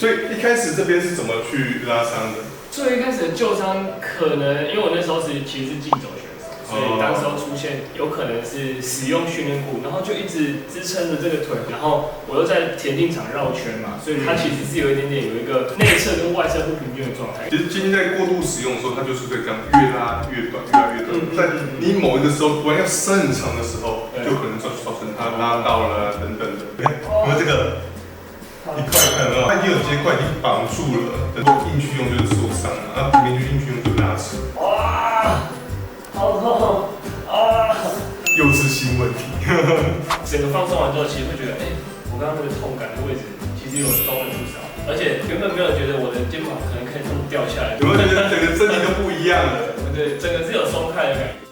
所以一开始这边是怎么去拉伤的？最一开始的旧伤可能因为我那时候其实是竞走选手，所以当时候出现有可能是使用训练裤，然后就一直支撑着这个腿，然后我又在田径场绕圈嘛，所以它其实是有一一个内侧跟外侧不平均的状态。其实筋在过度使用的时候，它就是会这样越拉越短，越拉越短。在你某一个时候突然要伸很长的时候，就可能造成它拉到了等等的。因为这个一块一块的，它也有结块已经绑住了，如果硬去用就是受伤了，那平面就硬去用就拉扯。哇，好痛啊！又是新问题。整个放松完之后，其实会觉得，我刚刚那个痛感的位置其实有松了不少，而且原本没有觉得我的肩膀可能可以这么掉下来，有没有觉得整个身体都不一样了？对，整个是有松开的感觉。